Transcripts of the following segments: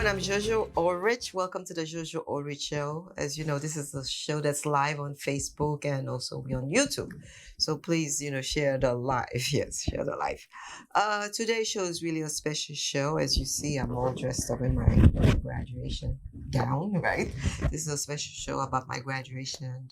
everyone. I'm JoJo Allrich. Welcome to the JoJo Allrich Show. As you know, this is a show that's live on Facebook and also we on YouTube. So please, share the live. Yes, share the live. Today's show is really a special show. As you see, I'm all dressed up in my graduation gown, right? This is a special show about my graduation,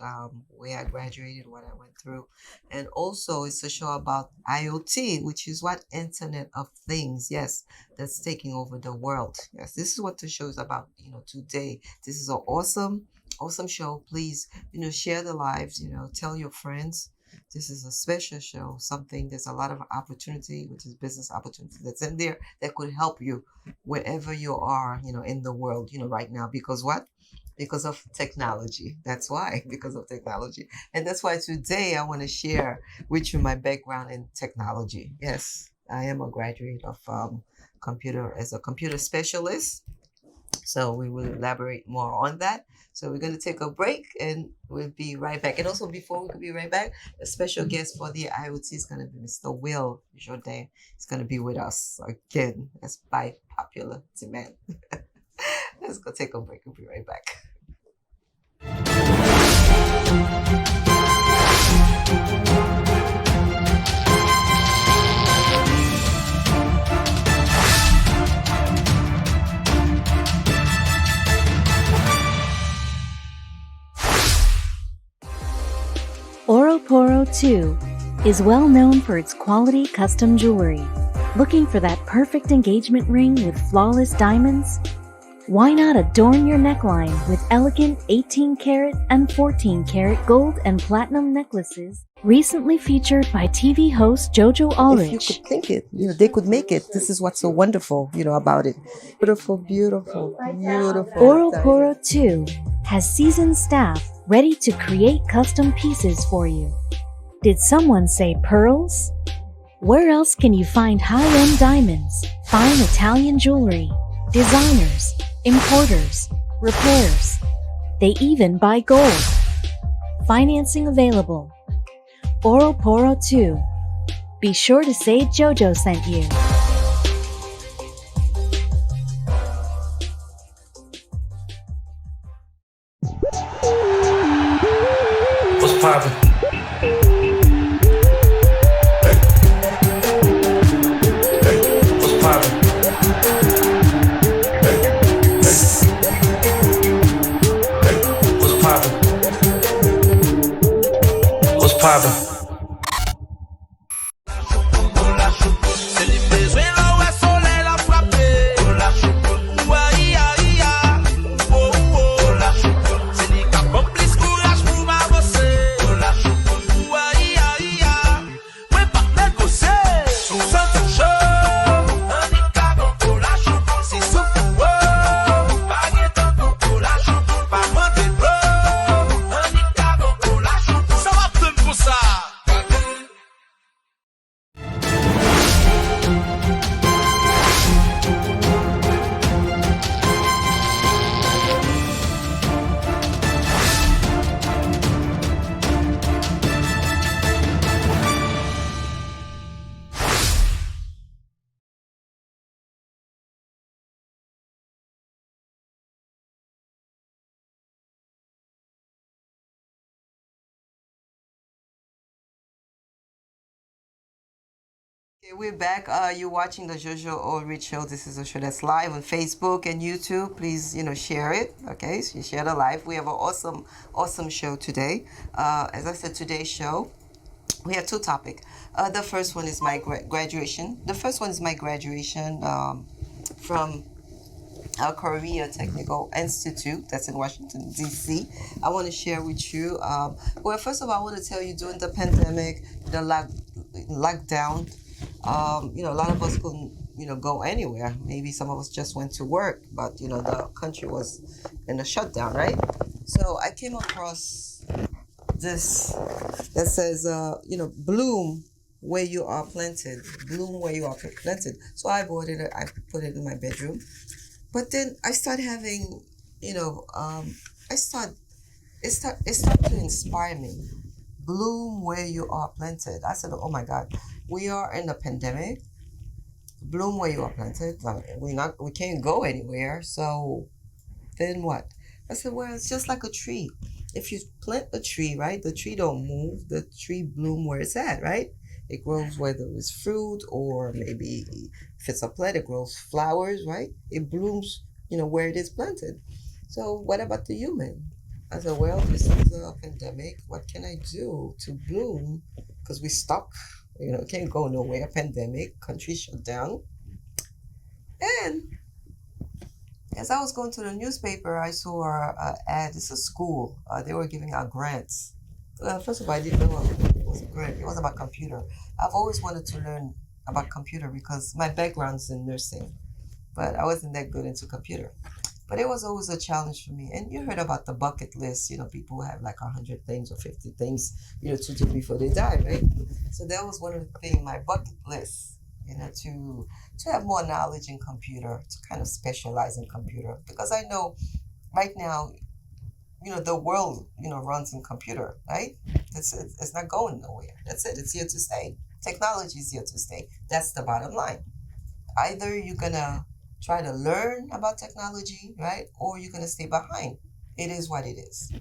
where I graduated, what I went through. And also, it's a show about IoT, which is what Internet of Things. Yes, that's taking over the world. Yes, this is what the show is about, today. This is an awesome show. Please, share the lives, tell your friends. This is a special show, there's a lot of opportunity, which is business opportunity that's in there that could help you wherever you are, in the world, right now. Because what? Because of technology. That's why, because of technology. And that's why today I want to share with you my background in technology. Yes, I am a graduate of as a computer specialist. So we will elaborate more on that. So we're going to take a break and we'll be right back. And also, before we could be right back, a special guest for the IoT is going to be Mr. Will Jourdain. He's going to be with us again, as by popular demand. Let's go take a break. We'll be right back. Oroporo 2 is well known for its quality custom jewelry. Looking for that perfect engagement ring with flawless diamonds? Why not adorn your neckline with elegant 18-karat and 14-karat gold and platinum necklaces? Recently featured by TV host JoJo Allrich. If you could think it, they could make it. This is what's so wonderful, about it. Beautiful. Oroporo 2 has seasoned staff ready to create custom pieces for you. Did someone say pearls? Where else can you find high-end diamonds, fine Italian jewelry, designers, importers, repairs? They even buy gold. Financing available. Oroporo 2. Be sure to say JoJo sent you. What's poppin'? What's poppin'? What's poppin'? What's poppin'? Okay, we're back. You're watching the JoJo Allrich Show. This is a show that's live on Facebook and YouTube. Please, share it. Okay, so you share the live. We have an awesome show today. As I said, today's show, we have two topics. The first one is my graduation. The first one is my graduation from Korea Technical Institute. That's in Washington, D.C. I want to share with you. Well, first of all, I want to tell you during the pandemic, the lockdown, a lot of us couldn't, go anywhere. Maybe some of us just went to work, but, the country was in a shutdown, right? So I came across this that says, bloom where you are planted. Bloom where you are planted. So I bought it. I put it in my bedroom. But then I started having, it started to inspire me. Bloom where you are planted. I said, oh my God, we are in a pandemic. bloom where you are planted. We can't go anywhere. So then what? I said, well, it's just like a tree. If you plant a tree, right, the tree don't move. The tree bloom where it's at, right? It grows whether it's fruit or maybe if it's a plant, it grows flowers, right? It blooms, where it is planted. So what about the human? I said, well, this is a pandemic. What can I do to bloom? Because we stuck, can't go nowhere. Pandemic, country shut down. And as I was going to the newspaper, I saw an ad. It's a school. They were giving out grants. First of all, I didn't know it was a grant. It was about computer. I've always wanted to learn about computer because my background's in nursing, but I wasn't that good into computer. But it was always a challenge for me. And you heard about the bucket list. People have like 100 things or 50 things, to do before they die, right? So that was one of the things, my bucket list, to have more knowledge in computer, to kind of specialize in computer. Because I know right now, the world, runs in computer, right? It's not going nowhere. That's it. It's here to stay. Technology is here to stay. That's the bottom line. Either you're gonna try to learn about technology, right? Or you're gonna stay behind. It is what it is.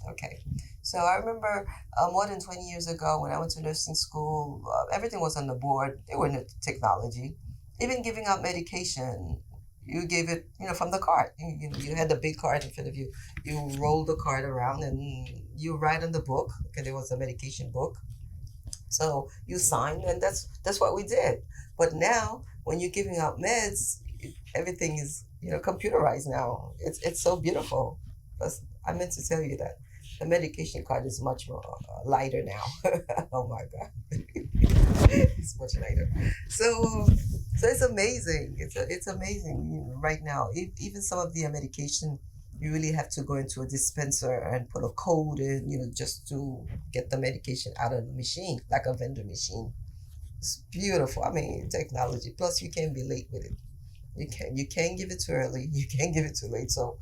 Okay. So I remember more than 20 years ago when I went to nursing school, everything was on the board. There were no technology. Even giving out medication, you gave it, from the card. You had the big card in front of you. You roll the card around and you write on the book. Okay, there was a medication book. So you sign, and that's what we did. But now, when you're giving out meds, everything is computerized now. It's so beautiful. I meant to tell you that the medication card is much more lighter now. Oh my god, it's much lighter. So it's amazing. It's amazing. Right now, even some of the medication, you really have to go into a dispenser and put a code in, just to get the medication out of the machine, like a vendor machine. It's beautiful. I mean, technology. Plus, you can't be late with it. You can't give it too early. You can't give it too late. So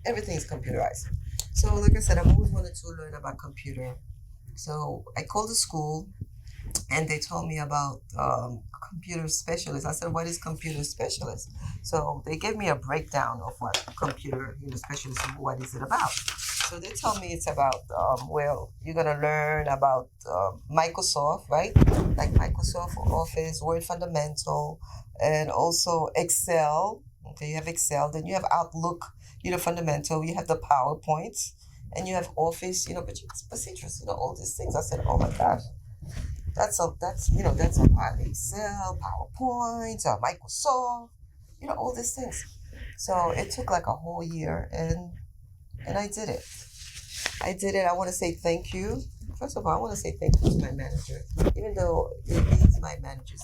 everything's computerized. So like I said, I've always wanted to learn about computer. So I called the school and they told me about computer specialist. I said, what is computer specialist? So they gave me a breakdown of what computer specialist, what is it about. So they told me it's about, well, you're going to learn about Microsoft, right? Like Microsoft Office, Word Fundamental, and also Excel. Okay, you have Excel, then you have Outlook, fundamental, you have the PowerPoint, and you have Office, but it's interesting, all these things. I said, oh my gosh, that's a lot. Excel, PowerPoint, Microsoft, all these things. So it took like a whole year, and I did it. I want to say thank you. First of all, I want to say thank you to my manager, even though he's my manager.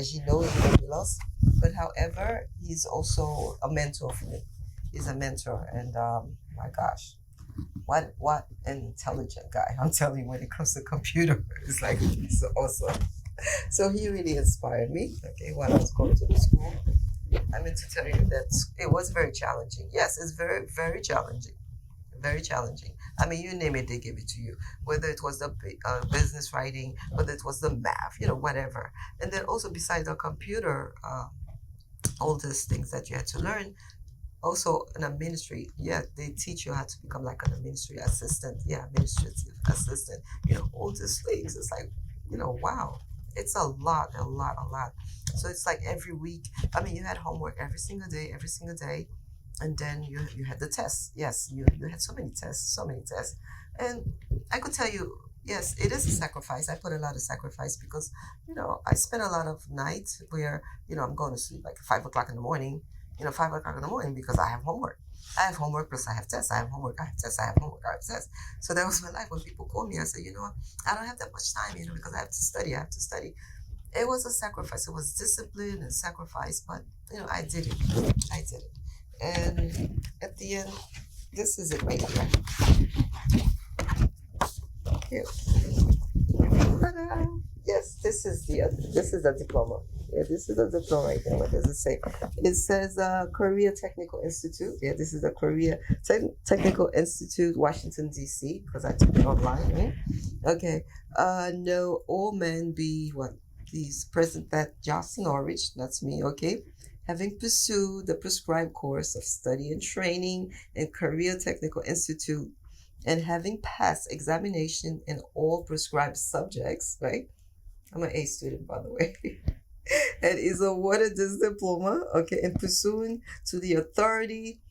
Gino is, but however, he's also a mentor for me. He's a mentor, and my gosh, what an intelligent guy! I'm telling you, when it comes to computer, it's like he's so awesome. So he really inspired me. Okay, while I was going to the school, I meant to tell you that it was very challenging. Yes, it's very very challenging, very challenging. I mean, you name it, they give it to you. Whether it was the business writing, whether it was the math, whatever. And then also besides the computer, all these things that you had to learn. Also, an administrative, yeah, they teach you how to become like an administrative assistant. Yeah, administrative assistant. All these things. It's like, wow. It's a lot, a lot, a lot. So it's like every week. I mean, you had homework every single day, every single day, and then you had the tests. Yes, you had so many tests, so many tests, and I could tell you, yes, it is a sacrifice. I put a lot of sacrifice because I spend a lot of nights where I'm going to sleep like 5 o'clock in the morning. 5 o'clock in the morning because I have homework. I have homework plus I have tests. I have homework. I have tests. I have homework. I have tests. So that was my life. When people call me, I said, I don't have that much time, because I have to study. I have to study. It was a sacrifice. It was discipline and sacrifice, but I did it. I did it. And at the end, this is it right here. Here. Ta-da! Yes, this is the diploma. Yeah, this is the diploma right there. What does it say? It says Korea Technical Institute. Yeah, this is the Korea Technical Institute, Washington D.C. because I took it online. Right? Okay. No, all men be what? please present that Jocelyn Allrich, that's me, okay, having pursued the prescribed course of study and training in Career Technical Institute and having passed examination in all prescribed subjects, right? I'm an A student, by the way. And is awarded this diploma, okay, in pursuing to the authority,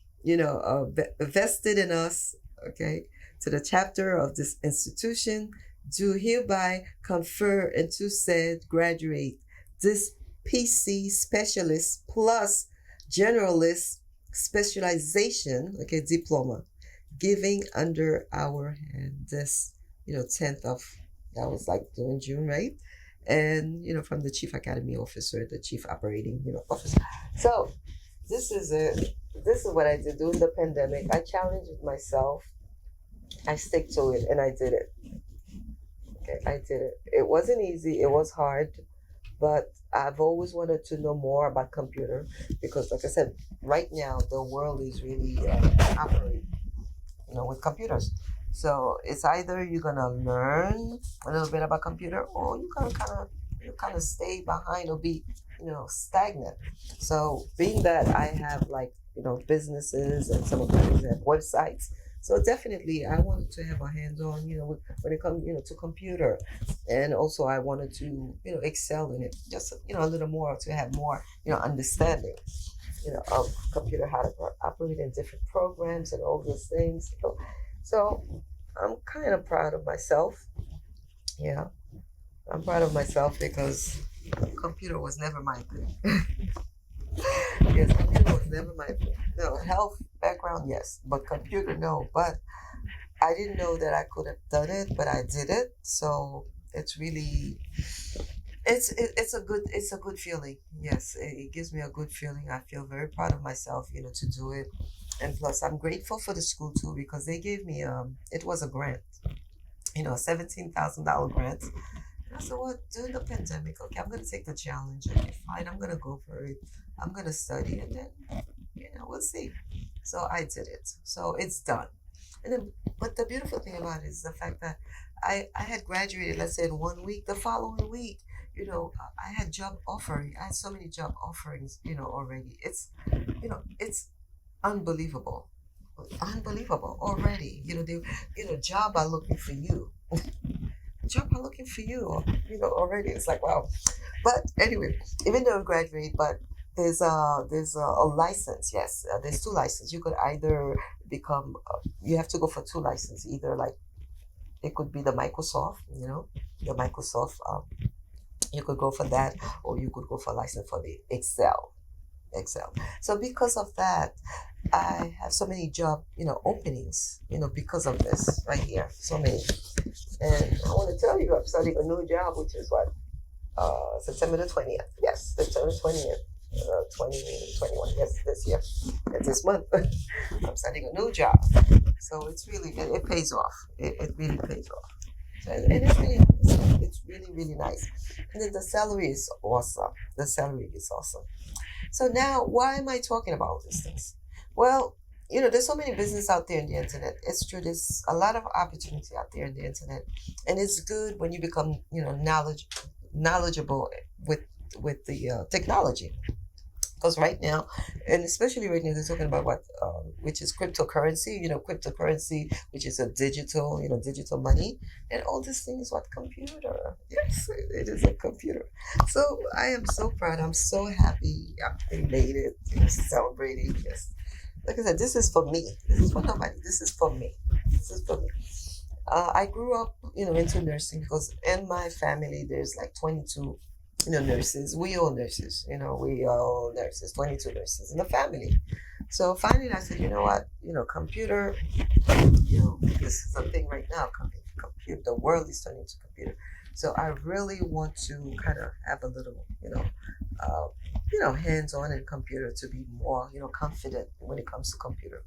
vested in us, okay, to the chapter of this institution, do hereby confer into said graduate this PC specialist plus generalist specialization, okay, diploma, giving under our hand this, 10th of, that was like during June, right? And from the chief academy officer, the chief operating officer. So this is what I did during the pandemic. I challenged myself, I stick to it, and I did it. Okay, I did it. It wasn't easy, it was hard, but I've always wanted to know more about computer because, like I said, right now the world is really operating with computers. So it's either you're gonna learn a little bit about computer, or you're gonna kind of stay behind or be stagnant. So being that I have like businesses and some of them have websites, so definitely I wanted to have a hands-on when it comes to computer, and also I wanted to excel in it just a little more, to have more understanding of computer, how to operate in different programs and all those things. So I'm kind of proud of myself. Yeah, I'm proud of myself because computer was never my thing. Yes, computer was never my thing. No, health background, yes, but computer, no. But I didn't know that I could have done it, but I did it. So it's really it's a good feeling. Yes, it gives me a good feeling. I feel very proud of myself, to do it. And plus I'm grateful for the school too, because they gave me it was a grant, a $17,000 grant. And I said, well, during the pandemic, okay, I'm gonna take the challenge. Okay, fine, I'm gonna go for it. I'm gonna study, and then we'll see. So I did it. So it's done. And then, but the beautiful thing about it is the fact that I had graduated, let's say in 1 week. The following week, I had job offering. I had so many job offerings, already. It's unbelievable. Unbelievable already. Job are looking for you. Job are looking for you, already. It's like, wow. But anyway, even though I graduate, but there's a license. Yes, there's two licenses. You could either become, you have to go for two licenses. Either like it could be the Microsoft, the Microsoft. You could go for that, or you could go for a license for the Excel. Excel. So because of that, I have so many job, openings, because of this right here. So many. And I want to tell you, I'm starting a new job, which is what, September the 20th. Yes, September 20th. 2021, yes, this year, this month. I'm starting a new job. So it's really, it pays off. It really pays off. And it's really nice. It's really, really nice. And then the salary is awesome. The salary is awesome. So now, why am I talking about these things? Well, there's so many business out there in the internet. It's true. There's a lot of opportunity out there in the internet, and it's good when you become, knowledgeable with the technology. Because right now, and especially right now, they're talking about what, which is cryptocurrency. Cryptocurrency, which is a digital, digital money, and all these things. What computer? Yes, it is a computer. So I am so proud. I'm so happy. I made it. Celebrating. Yes, like I said, this is for me. This is for nobody. This is for me. This is for me. I grew up, into nursing because in my family there's like 22 nurses. We all nurses, we all nurses, 22 nurses in the family. So finally I said, you know what, computer, this is a thing right now. Computer, the world is turning to computer. So I really want to kind of have a little, hands-on in computer, to be more, confident when it comes to computer.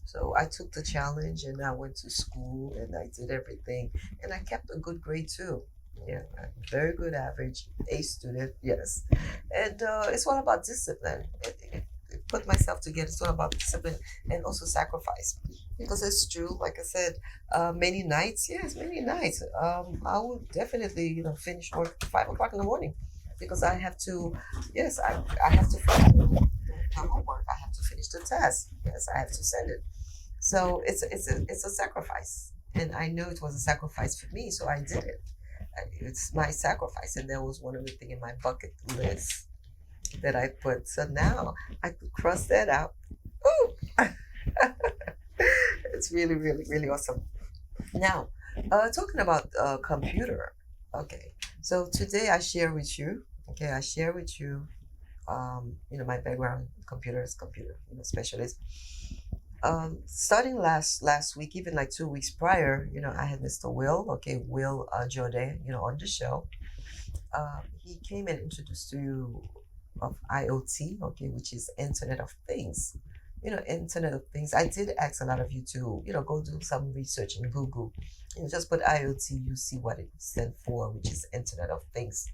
So I took the challenge and I went to school and I did everything, and I kept a good grade too. Yeah, very good average, A student, yes. And it's all about discipline. It put myself together. It's all about discipline and also sacrifice. Because it's true, like I said, many nights, yes, many nights. I would definitely, finish work at 5 o'clock in the morning. because I have to, yes, I have to finish the homework. I have to finish the test. Yes, I have to send it. So it's a sacrifice, and I know it was a sacrifice for me, so I did it. It's my sacrifice, and that was one of the things in my bucket list that I put. So now I could cross that out. Ooh, it's really, really, really awesome. Now, talking about computer. Okay, so today I share with you. Okay, I share with you. My background computer, specialist. Starting last week, even like 2 weeks prior, I had Mr. Will. Okay, Will Jordan, on the show. He came and introduced to you of IoT, okay, which is Internet of Things. Internet of Things. I did ask a lot of you to, go do some research in Google. Just put IoT, you see what it stands for, which is Internet of Things.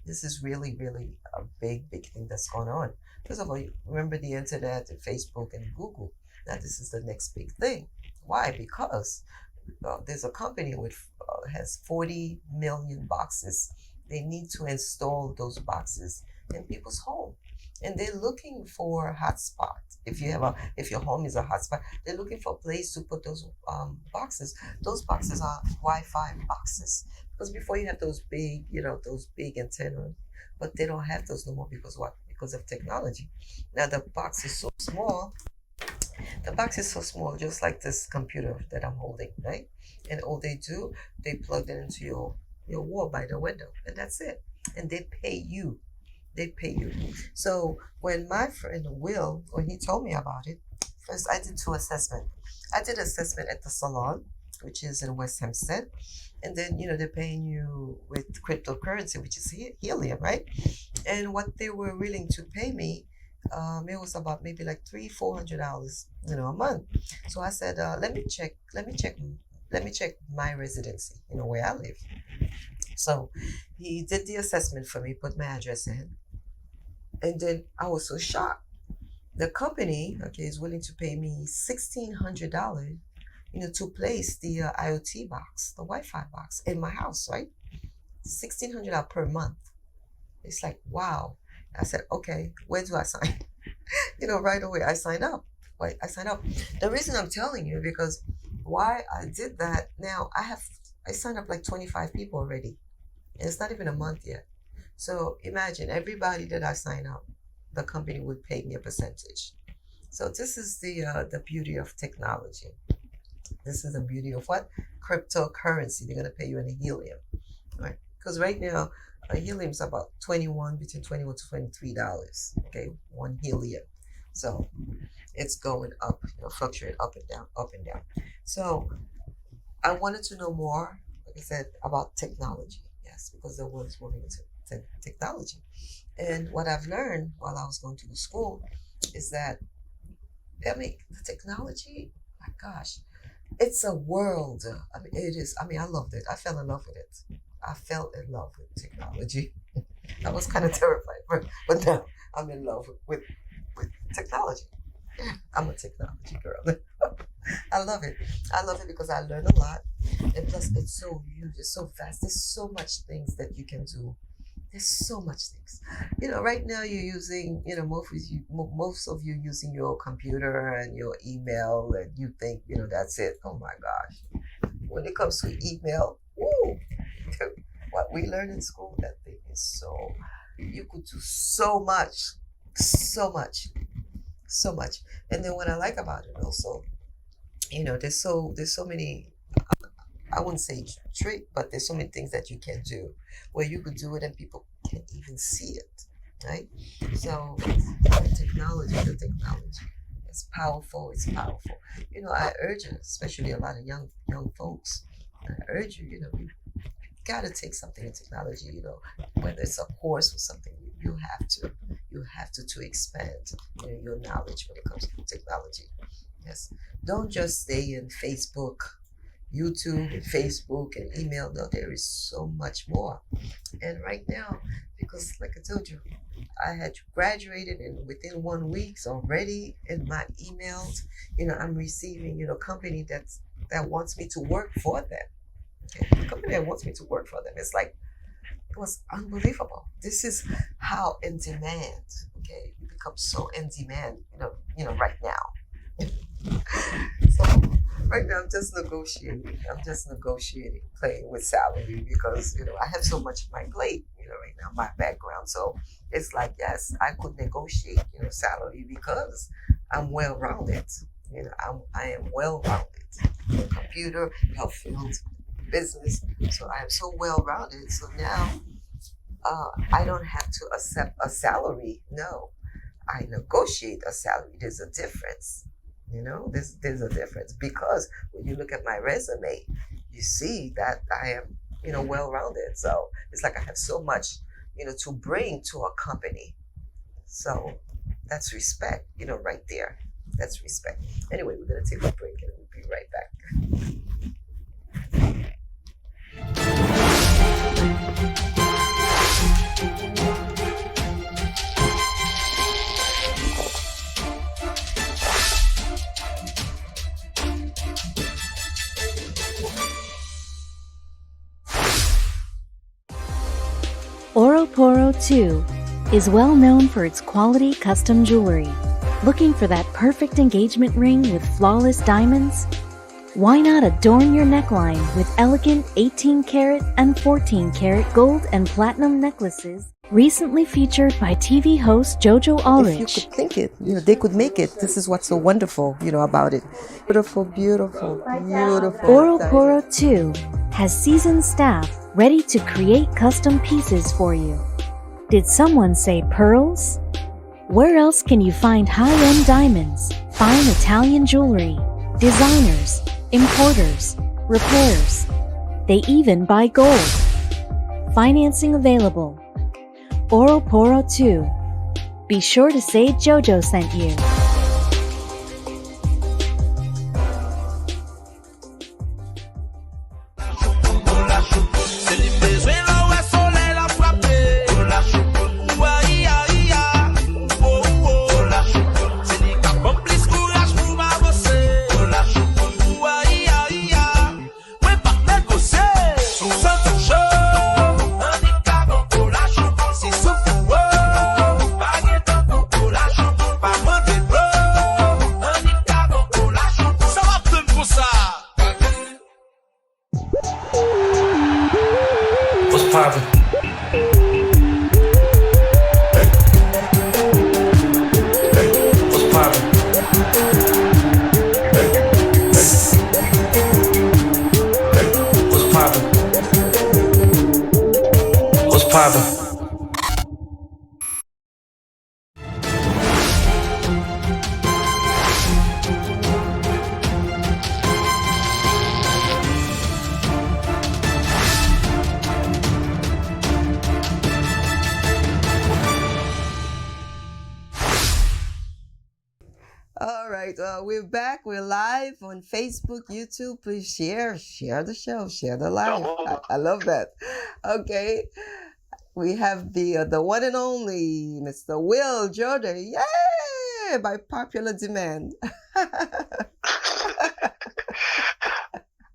This is really, really a big, big thing that's going on. First of all, remember the internet and Facebook and Google. Now this is the next big thing. Why? Because there's a company with has 40 million boxes. They need to install those boxes in people's home, and they're looking for a hotspot. If your home is a hotspot, they're looking for a place to put those boxes. Those boxes are Wi-Fi boxes, because before you have those big antennas, but they don't have those no more because what? Because of technology. Now the box is so small, just like this computer that I'm holding, right? And all they do, they plug it into your wall by the window, and that's it. And they pay you. They pay you. So when my friend Will, when he told me about it, first I did two assessments. I did assessment at the salon, which is in West Hempstead, and then they're paying you with cryptocurrency, which is helium, right? And what they were willing to pay me, it was about maybe like $300-400, a month. So I said, let me check my residency, where I live. So he did the assessment for me, put my address in, and then I was so shocked. The company, okay, is willing to pay me $1,600, to place the IoT box, the Wi-Fi box in my house, right? $1,600 per month. It's like, wow. I said, okay, where do I sign? Right away I signed up. Right, I signed up. The reason I'm telling you because why I did that. Now I signed up like 25 people already, and it's not even a month yet. So imagine everybody that I sign up, the company would pay me a percentage. So this is the beauty of technology. This is the beauty of what? Cryptocurrency. They're gonna pay you in a helium, right? Because right now, a helium is about between 21 to $23. Okay, one helium. So it's going up, fluctuate up and down, up and down. So I wanted to know more, like I said, about technology. Yes, because the world is moving into technology. And what I've learned while I was going to the school is that, the technology, my gosh, it's a world. It is. I loved it. I fell in love with it. I fell in love with technology. I was kind of terrified, but now I'm in love with technology. I'm a technology girl. I love it. I love it because I learn a lot, and plus it's so huge. It's so fast. There's so much things that you can do. There's so much things. Right now you're using, most of you using your computer and your email, and you think, that's it. Oh my gosh. When it comes to email, woo, what we learn in school, that thing is you could do so much, so much, so much. And then what I like about it also, there's so many, I wouldn't say trick, but there's so many things that you can do where you could do it and people can't even see it, right? So the technology is powerful. It's powerful. I urge you, especially a lot of young folks. I urge you, you gotta take something in technology. Whether it's a course or something, you have to expand, your knowledge when it comes to technology. Yes, don't just stay in YouTube and Facebook and email. No, there is so much more. And right now, because like I told you, I had graduated and within 1 week already in my emails, I'm receiving, company that wants me to work for them. Okay? The company that wants me to work for them. It's like, It was unbelievable. This is how in demand. Okay, you become so in demand. Right now. So right now, I'm just negotiating, playing with salary because I have so much on my plate. Right now, my background. So it's like yes, I could negotiate, salary because I'm well rounded. I am well rounded. Computer, health field, business. So I am so well rounded. So now I don't have to accept a salary. No, I negotiate a salary. There's a difference. There's a difference because when you look at my resume, you see that I am, well rounded. So it's like I have so much, to bring to a company. So that's respect, right there. That's respect. Anyway, we're going to take a break and we'll be right back. Oroporo 2 is well known for its quality custom jewelry. Looking for that perfect engagement ring with flawless diamonds? Why not adorn your neckline with elegant 18-karat and 14-karat gold and platinum necklaces? Recently featured by TV host JoJo Allrich. If you could think it, they could make it. This is what's so wonderful, about it. Beautiful, beautiful, beautiful. Oroporo 2 has seasoned staff ready to create custom pieces for you. Did someone say pearls? Where else can you find high-end diamonds, fine Italian jewelry, designers, importers, repairs? They even buy gold. Financing available. Oroporo 2. Be sure to say JoJo sent you. What's poppin'? What's poppin'? What's poppin'? What's poppin'? All right, we're back. We're live on Facebook, YouTube. Please share the show, share the live. I love that. Okay, we have the one and only Mr. Will Jordan. Yay! By popular demand.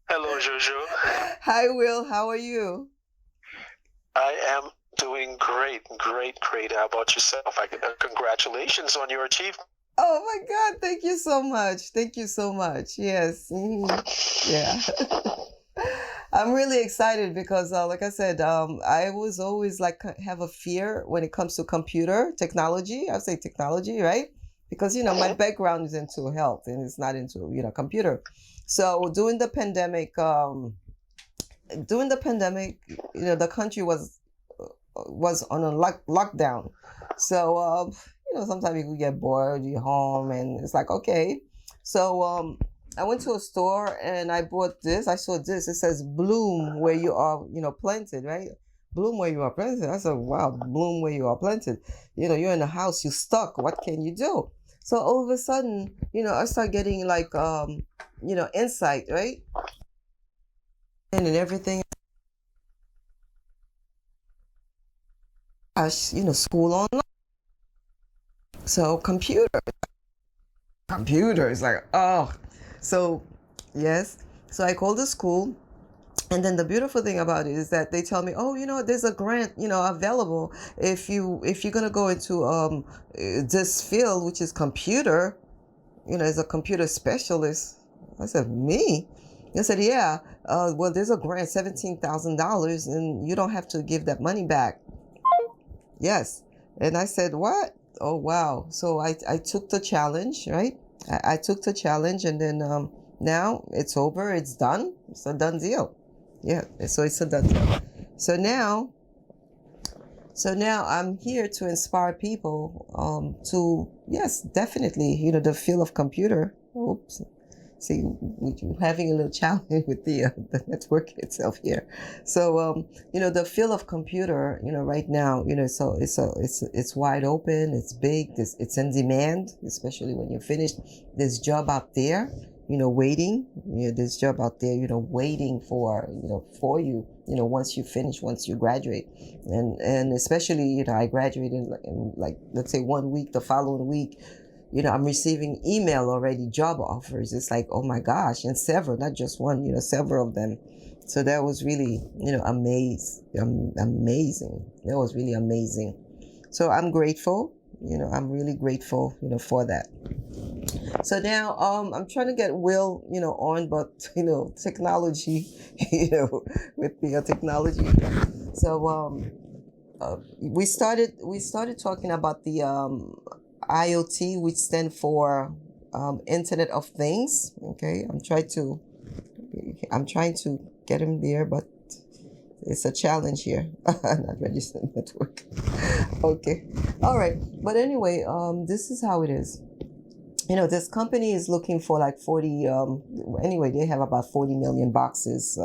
Hello, JoJo. Hi, Will. How are you? I am doing great. How about yourself? Congratulations on your achievement. Oh my God! Thank you so much. Thank you so much. Yes. Yeah. I'm really excited because, like I said, I was always like have a fear when it comes to computer technology. I say technology, right? Because my background is into health and it's not into computer. So during the pandemic, the country was on a lockdown. So sometimes you could get bored, you're home, and it's like okay. So I went to a store and I bought this. I saw this. It says bloom where you are, planted, right? Bloom where you are planted. I said, wow, bloom where you are planted. You're in the house, you're stuck. What can you do? So all of a sudden, I start getting like, insight, right? And everything. School online. So computer is like, oh. So yes. So I called the school And then the beautiful thing about it is that they tell me, oh, there's a grant, available if you're gonna go into this field, which is computer, as a computer specialist. I said, me? They said, yeah. Well, there's a grant, $17,000, and you don't have to give that money back. Yes. And I said, what? Oh, wow. So I took the challenge, right? I took the challenge, and then now it's over. It's done. It's a done deal. Yeah. So it's a done deal. So now I'm here to inspire people to, yes, definitely, the field of computer. Oops. See, we're having a little challenge with the network itself here. So, the field of computer, right now, so it's wide open, it's big, it's in demand, especially when you're finished. There's job out there, waiting. There's job out there, waiting for you, once you finish, once you graduate, and especially, I graduated in like let's say 1 week, the following week. I'm receiving email already, job offers. It's like, oh my gosh, and several, not just one, several of them. So that was really, amazing. That was really amazing. So I'm grateful, I'm really grateful, for that. So now, I'm trying to get Will, on, but, technology, with the technology. So, we started talking about the, IoT, which stand for Internet of Things. Okay, I'm trying to get him there, but it's a challenge here. Not registered network. Okay, all right. But anyway, this is how it is. This company is looking for like 40. Anyway, they have about 40 million boxes.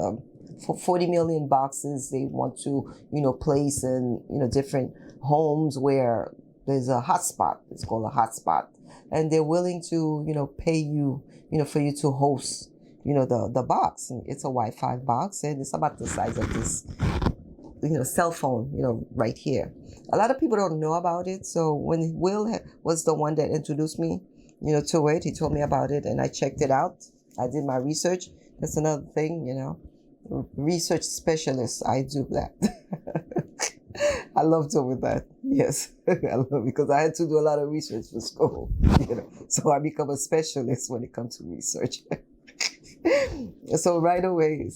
For 40 million boxes, they want to place in different homes where there's a hotspot. It's called a hotspot, and they're willing to pay you for you to host the box. And it's a Wi-Fi box, and it's about the size of this cell phone right here. A lot of people don't know about it. So when Will was the one that introduced me to it, he told me about it, and I checked it out. I did my research. That's another thing, research specialist. I do that. I love doing that. Yes, I love it because I had to do a lot of research for school. So I become a specialist when it comes to research. So right away,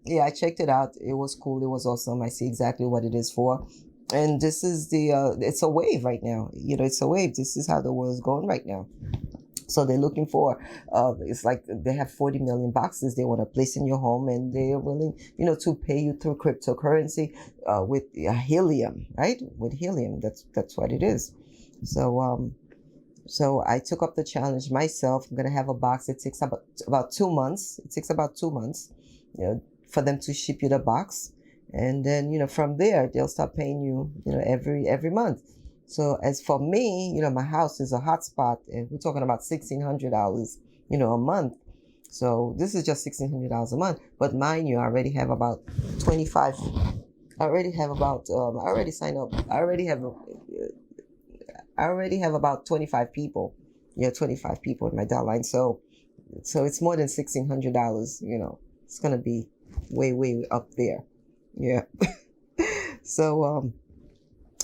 yeah, I checked it out. It was cool. It was awesome. I see exactly what it is for. And this is it's a wave right now. It's a wave. This is how the world's going right now. So they're looking for, it's like they have 40 million boxes they want to place in your home, and they're willing, to pay you through cryptocurrency, with helium, right? With helium, that's what it is. So, so I took up the challenge myself. I'm gonna have a box. It takes about 2 months. It takes about 2 months, for them to ship you the box, and then from there they'll start paying you, every month. So as for me, my house is a hotspot, and we're talking about $1,600, a month. So this is just $1,600 a month. But mind you, I already have about 25. I already have about. I already signed up. I already have about 25 people. 25 people in my downline. So it's more than $1,600. It's gonna be way up there. Yeah. So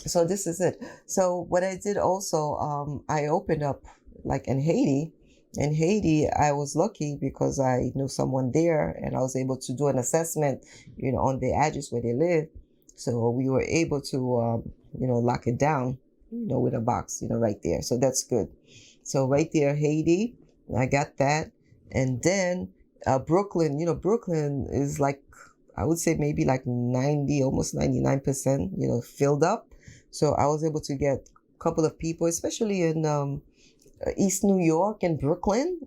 So this is it. So what I did also, I opened up like in Haiti. In Haiti, I was lucky because I knew someone there, and I was able to do an assessment, on the address where they live. So we were able to, lock it down, with a box, right there. So that's good. So right there, Haiti, I got that. And then Brooklyn, Brooklyn is like, I would say maybe like 90, almost 99%, filled up. So I was able to get a couple of people, especially in East New York and Brooklyn,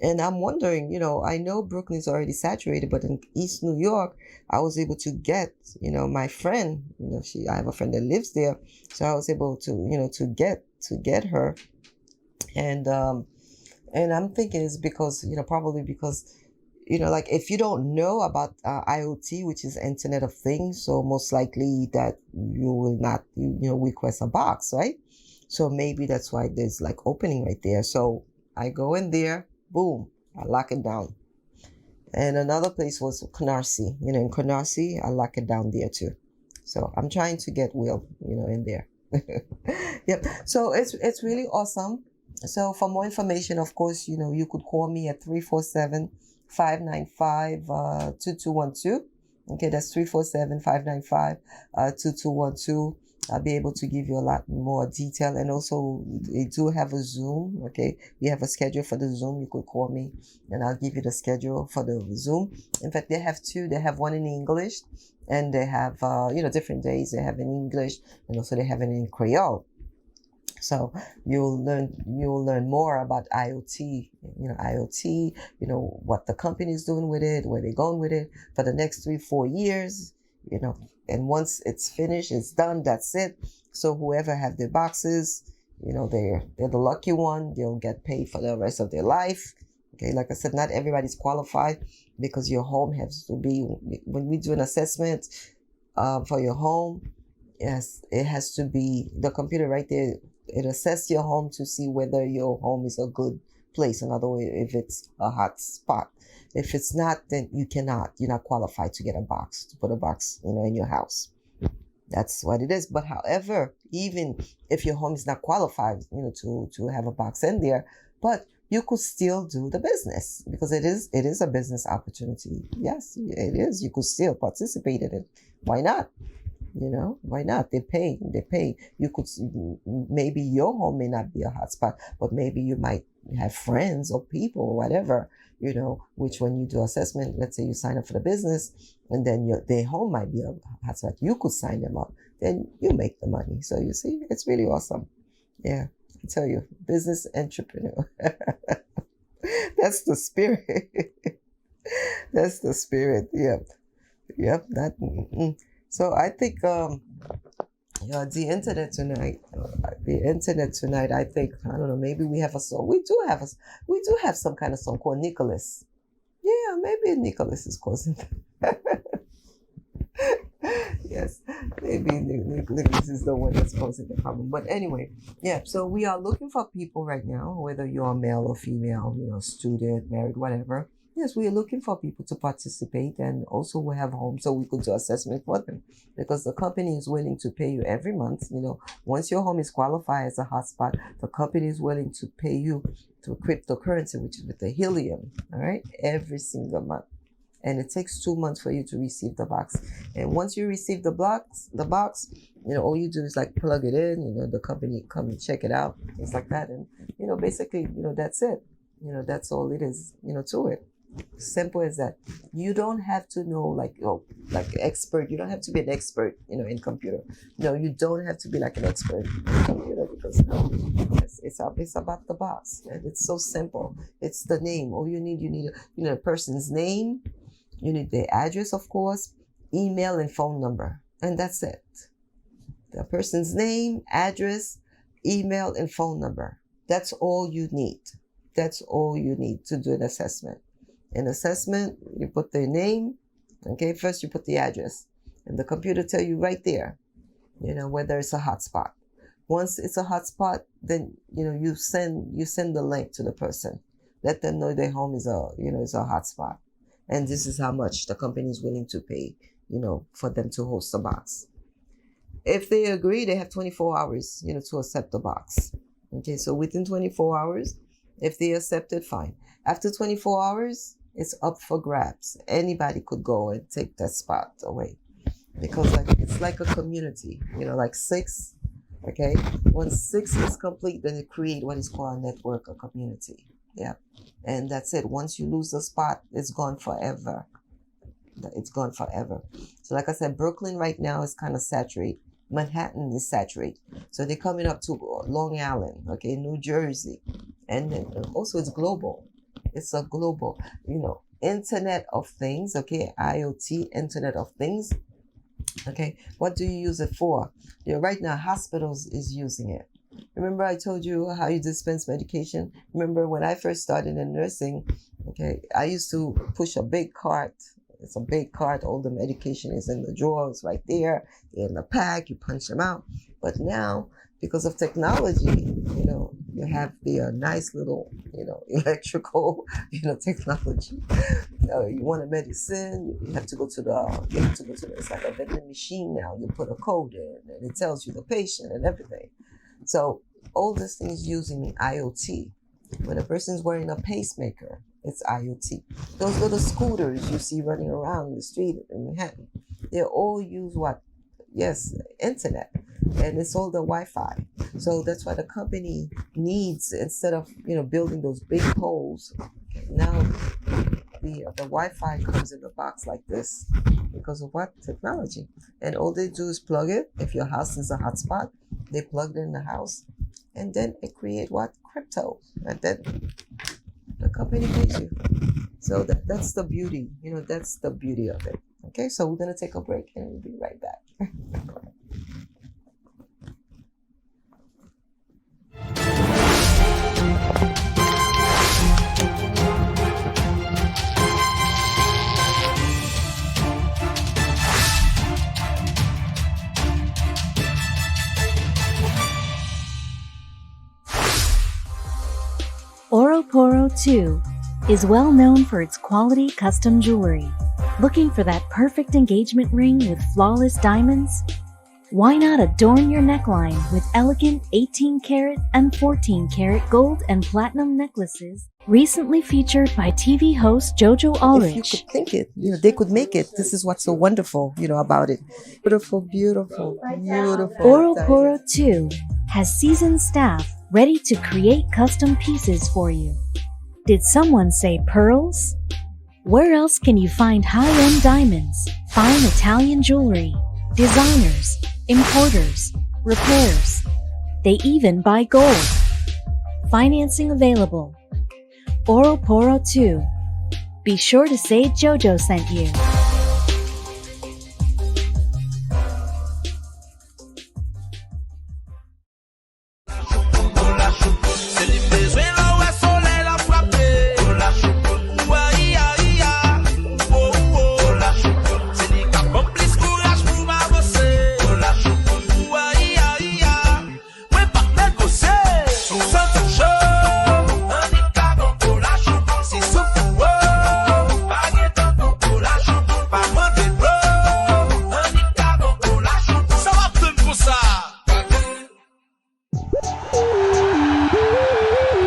And I'm wondering, I know Brooklyn is already saturated, but in East New York, I was able to get, my friend, I have a friend that lives there. So I was able to, to get her. And I'm thinking it's because, probably because, like if you don't know about IoT, which is Internet of Things, so most likely that you will not, request a box, right? So maybe that's why there's like opening right there. So I go in there, boom, I lock it down. And another place was Canarsie. In Canarsie, I lock it down there too. So I'm trying to get Will, in there. Yep. So it's really awesome. So for more information, of course, you could call me at 347-595-2212. Okay, that's 347-595-2212. I'll be able to give you a lot more detail. And also, we do have a Zoom. Okay, we have a schedule for the Zoom. You could call me and I'll give you the schedule for the Zoom. In fact, they have two. They have one in English and they have, different days. They have in English and also they have it in Creole. So you'll learn more about IoT, what the company is doing with it, where they're going with it for the next 3-4 years, and once it's finished, it's done, that's it. So whoever have their boxes, they're the lucky one. They'll get paid for the rest of their life. Okay, like I said, not everybody's qualified because your home has to be, when we do an assessment for your home, yes, it has to be the computer right there. It assesses your home to see whether your home is a good place. In other words, if it's a hot spot. If it's not, then you're not qualified to put a box, in your house. That's what it is. But however, even if your home is not qualified, to have a box in there, but you could still do the business because it is a business opportunity. Yes, it is. You could still participate in it. Why not? Why not? They pay. You could, maybe your home may not be a hotspot, but maybe you might have friends or people or whatever, which when you do assessment, let's say you sign up for the business and then their home might be a hotspot. You could sign them up. Then you make the money. So you see, it's really awesome. Yeah, I tell you, business entrepreneur. That's the spirit. That's the spirit. Yep. So I think the internet tonight. I think, I don't know. Maybe we have a song. We do have some kind of song called Nicholas. Yeah, maybe Nicholas is causing. Yes, maybe Nicholas is the one that's causing the problem. But anyway, yeah. So we are looking for people right now, whether you're male or female, student, married, whatever. Yes, we are looking for people to participate, and also we have homes so we could do assessment for them because the company is willing to pay you every month. Once your home is qualified as a hotspot, the company is willing to pay you through cryptocurrency, which is with the helium, all right, every single month. And it takes 2 months for you to receive the box. And once you receive the box, all you do is like plug it in, the company come and check it out, things like that. And, basically, that's it. That's all it is, to it. Simple as that. You don't have to know like expert. You don't have to be an expert, in computer. No, you don't have to be like an expert in computer because it's about the box. And it's so simple. It's the name. All you need a person's name. You need their address, of course, email and phone number, and that's it. The person's name, address, email, and phone number. That's all you need. That's all you need to do an assessment. In assessment, you put their name. Okay, first you put the address, and the computer tell you right there, whether it's a hotspot. Once it's a hotspot, then you send the link to the person. Let them know their home is a hotspot, and this is how much the company is willing to pay, for them to host a box. If they agree, they have 24 hours, to accept the box. Okay, so within 24 hours, if they accept it, fine. After 24 hours, it's up for grabs. Anybody could go and take that spot away. Because it's like a community, like 6. Okay, once 6 is complete, then it create what is called a network, a community. Yeah, and that's it. Once you lose the spot, it's gone forever. It's gone forever. So like I said, Brooklyn right now is kind of saturated. Manhattan is saturated. So they're coming up to Long Island, okay, New Jersey. And then also it's global. It's a global, Internet of Things, okay, IoT, Internet of Things. Okay, what do you use it for? Right now, hospitals is using it. Remember I told you how you dispense medication? Remember when I first started in nursing, okay, I used to push a big cart. It's a big cart. All the medication is in the drawers right there. They're in the pack. You punch them out. But now, because of technology, You have the nice little, electrical, technology. You want a medicine, you have to go to it's like a vending machine now. You put a code in and it tells you the patient and everything. So all these things using IoT. When a person's wearing a pacemaker, it's IoT. Those little scooters you see running around the street in Manhattan, they all use what? Yes, internet. And it's all the Wi-Fi. So that's why the company needs, instead of building those big poles, now the Wi-Fi comes in a box like this because of what? Technology. And all they do is plug it. If your house is a hotspot, they plug it in the house, and then it create what? Crypto. And then the company pays you. So that's the beauty. That's the beauty of it. Okay, so we're gonna take a break and we'll be right back. Oroporo 2 is well known for its quality custom jewelry. Looking for that perfect engagement ring with flawless diamonds? Why not adorn your neckline with elegant 18-karat and 14-karat gold and platinum necklaces? Recently featured by TV host JoJo Allrich. If you could think it, they could make it. This is what's so wonderful, about it. Beautiful, beautiful, beautiful. Oroporo 2 has seasoned staff ready to create custom pieces for you. Did someone say pearls? Where else can you find high-end diamonds, fine Italian jewelry, designers, importers, repairs? They even buy gold. Financing available. Oroporo 2. Be sure to say JoJo sent you.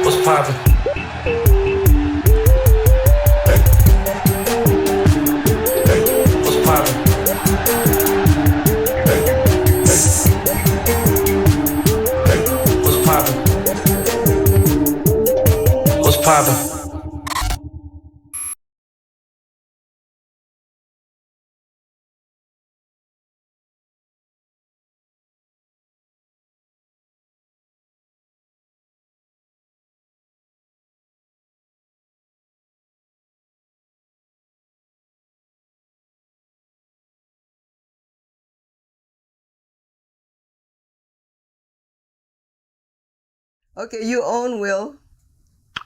What's poppin'? What's poppin'? What's poppin'? What's poppin'? Okay, you own, Will.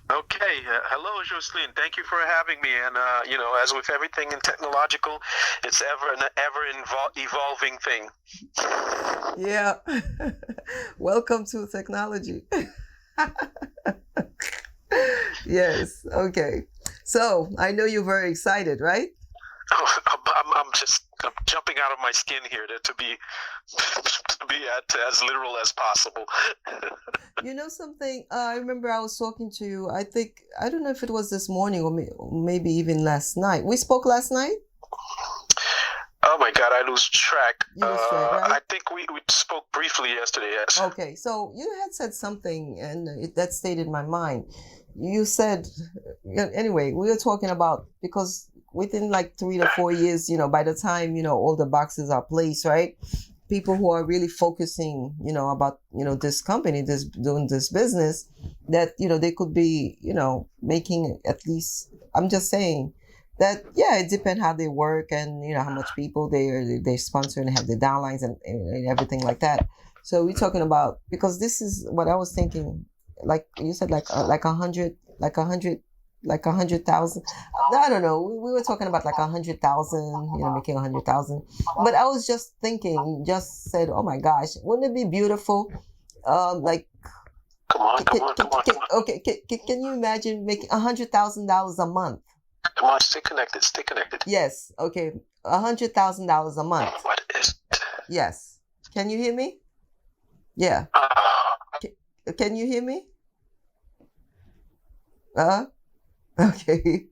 Okay, hello, Jocelyn. Thank you for having me. And as with everything in technological, it's an evolving thing. Yeah. Welcome to technology. Yes. Okay. So I know you're very excited, right? Oh, I'm jumping out of my skin here to be as literal as possible. You know something? I remember I was talking to you. I don't know if it was this morning or maybe even last night. We spoke last night? Oh my God, I lose track. You lose track, right? I think we spoke briefly yesterday, yes. Okay, so you had said something and that stayed in my mind. You said, anyway, we were talking about, because within like 3 to 4 years, by the time, all the boxes are placed, right? People who are really focusing, about, this company, doing this business, that, they could be, making at least, I'm just saying that, yeah, it depends how they work and, how much people they sponsor and have the downlines and everything like that. So we're talking about, because this is what I was thinking, like you said, like 100,000. I don't know. We were talking about like 100,000, making 100,000. But I was just thinking, said, oh my gosh, wouldn't it be beautiful? Like Come on, come on, come on, come on. Okay, can you imagine making $100,000 a month? Come on, stay connected, stay connected. Yes, okay, $100,000 a month. What is it? Yes. Can you hear me? Yeah. Can you hear me? Okay.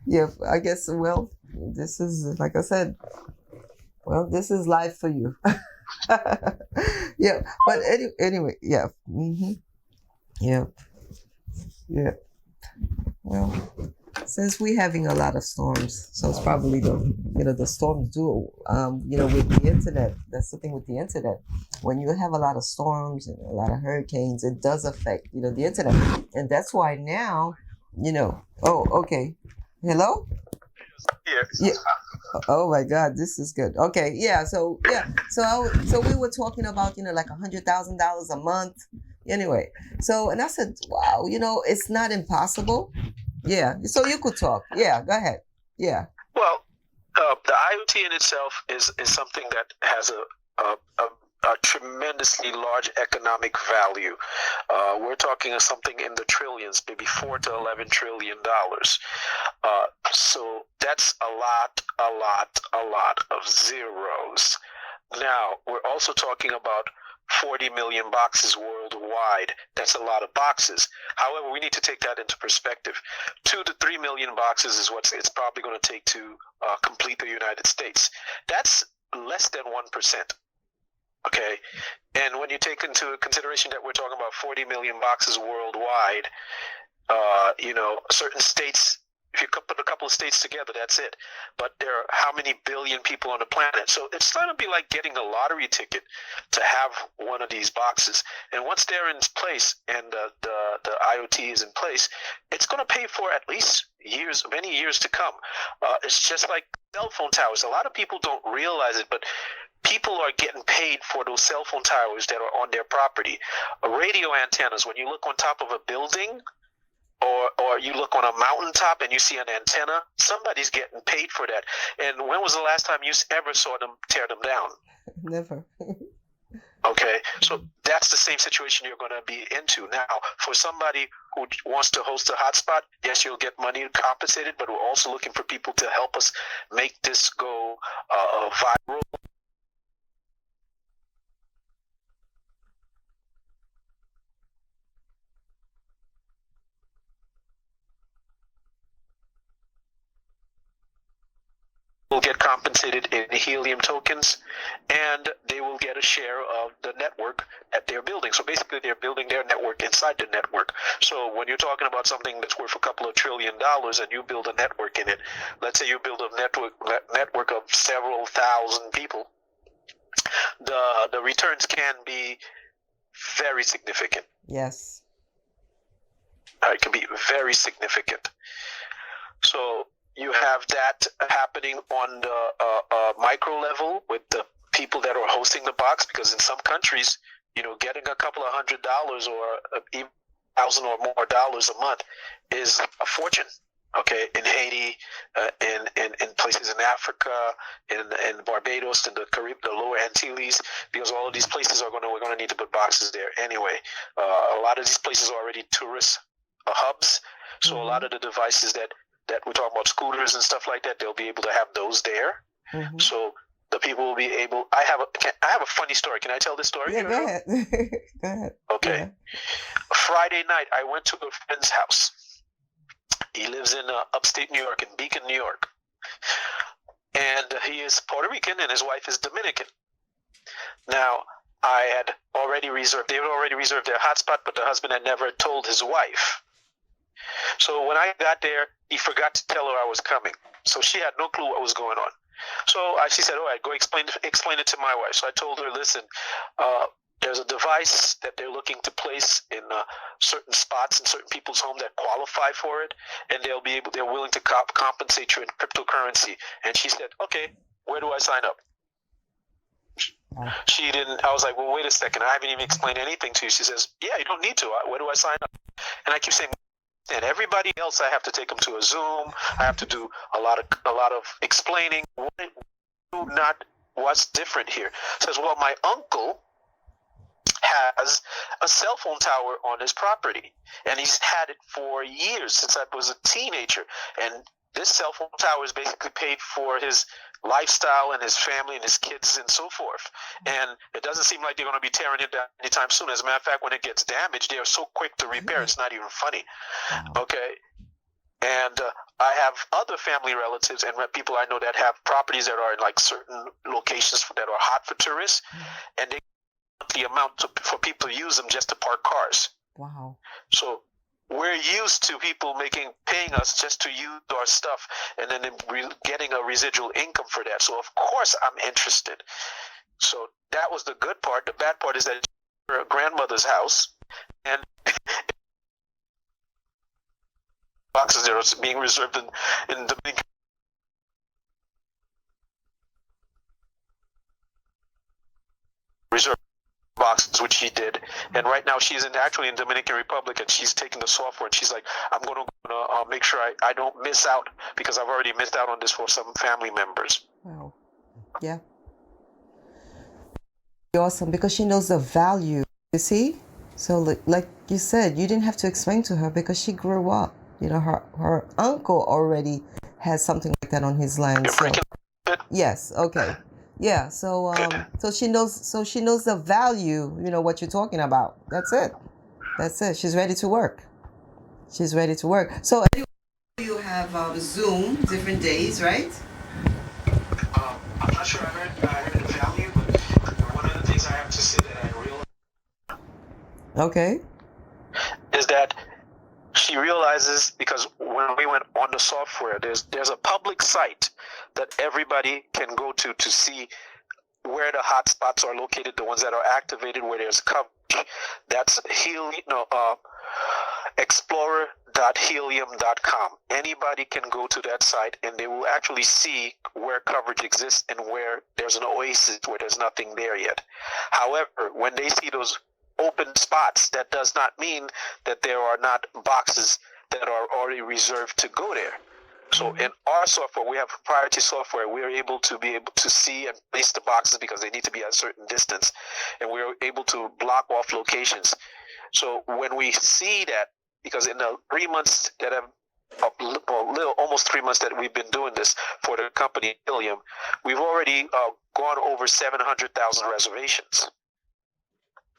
Yeah, I guess, well, this is, like I said, well, this is life for you. Yeah, but anyway, yeah. Yeah. Yeah. Well, since we're having a lot of storms, so it's probably the storms do, with the internet. That's the thing with the internet. When you have a lot of storms and a lot of hurricanes, it does affect, the internet. And that's why now, oh, okay. Hello? Yeah. Oh my God, this is good. Okay, yeah. So we were talking about like $100,000 a month. Anyway, and I said, wow, it's not impossible. Yeah. So you could talk. Yeah. Go ahead. Yeah. Well, the IoT in itself is something that has a tremendously large economic value. We're talking of something in the trillions, maybe $4 to $11 trillion. So that's a lot of zeros. Now, we're also talking about 40 million boxes worldwide. That's a lot of boxes. However, we need to take that into perspective. 2 to 3 million boxes is what it's probably going to take to complete the United States. That's less than 1%. Okay, and when you take into consideration that we're talking about 40 million boxes worldwide, certain states, if you put a couple of states together, that's it. But there are how many billion people on the planet? So it's going to be like getting a lottery ticket to have one of these boxes. And once they're in place and the IoT is in place, it's going to pay for at least many years to come. It's just like cell phone towers. A lot of people don't realize it, but people are getting paid for those cell phone towers that are on their property. Radio antennas, when you look on top of a building, or you look on a mountaintop and you see an antenna, somebody's getting paid for that. And when was the last time you ever saw them tear them down? Never. Okay, so that's the same situation you're going to be into. Now, for somebody who wants to host a hotspot, yes, you'll get money compensated, but we're also looking for people to help us make this go viral. Will get compensated in helium tokens, and they will get a share of the network that they're building. So basically, they're building their network inside the network. So when you're talking about something that's worth a couple of $1 trillion and you build a network in it, let's say you build a network of several thousand people, the returns can be very significant. Yes. It can be very significant. So you have that happening on the micro level with the people that are hosting the box, because in some countries, getting a couple of $100 or even $1,000 or more dollars a month is a fortune. Okay, in Haiti, in places in Africa, in Barbados, in the Caribbean, the Lower Antilles, because all of these places we're going to need to put boxes there anyway. A lot of these places are already tourist hubs, so a lot of the devices that we're talking about, scooters and stuff like that, they'll be able to have those there. So the people will be able. I have a funny story. Can I tell this story? Yeah, go ahead. Go ahead. Okay. Yeah. Friday night, I went to a friend's house. He lives in upstate New York, in Beacon, New York. And he is Puerto Rican, and his wife is Dominican. Now, they had already reserved their hotspot, but the husband had never told his wife. So when I got there, he forgot to tell her I was coming. So she had no clue what was going on. So she said, all right, go explain it to my wife. So I told her, listen, there's a device that they're looking to place in certain spots in certain people's home that qualify for it, and they're willing to compensate you in cryptocurrency. And she said, okay, where do I sign up? She didn't. I was like, well, wait a second. I haven't even explained anything to you. She says, yeah, you don't need to. Where do I sign up? And I keep saying, and everybody else, I have to take them to a Zoom. I have to do a lot of explaining. What's different here? Says, well, my uncle has a cell phone tower on his property, and he's had it for years since I was a teenager. And this cell phone tower is basically paid for his lifestyle and his family and his kids and so forth. And it doesn't seem like they're going to be tearing it down anytime soon. As a matter of fact, when it gets damaged, they are so quick to repair. It's not even funny. Okay. And I have other family relatives and people I know that have properties that are in like certain locations that are hot for tourists, and they the amount for people to use them just to park cars. Wow. So we're used to people paying us just to use our stuff, and then getting a residual income for that. So of course I'm interested. So that was the good part. The bad part is that her grandmother's house, and boxes that are being reserved in Dominican reserve boxes, which she did. And right now she's actually in Dominican Republic, and she's taking the software, and she's like, I'm going to make sure I don't miss out, because I've already missed out on this for some family members. Wow. Yeah. Awesome, because she knows the value, you see? So like you said, you didn't have to explain to her, because she grew up. You know, her uncle already has something like that on his land. So, yes, okay. Yeah, so she knows the value, you know, what you're talking about. That's it. She's ready to work. So anyway, you have Zoom different days, right? I'm not sure I heard the value, but one of the things I have to say that I realize is that she realizes, because when we went on the software, there's a public site that everybody can go to see where the hot spots are located, the ones that are activated, where there's coverage. That's explorer.helium.com. Anybody can go to that site, and they will actually see where coverage exists and where there's an oasis where there's nothing there yet. However, when they see those open spots, that does not mean that there are not boxes that are already reserved to go there. So in our software, we have proprietary software. We are able to see and place the boxes because they need to be at a certain distance, and we're able to block off locations. So when we see that, because in the 3 months that have almost 3 months that we've been doing this for the company Helium, we've already gone over 700,000 reservations.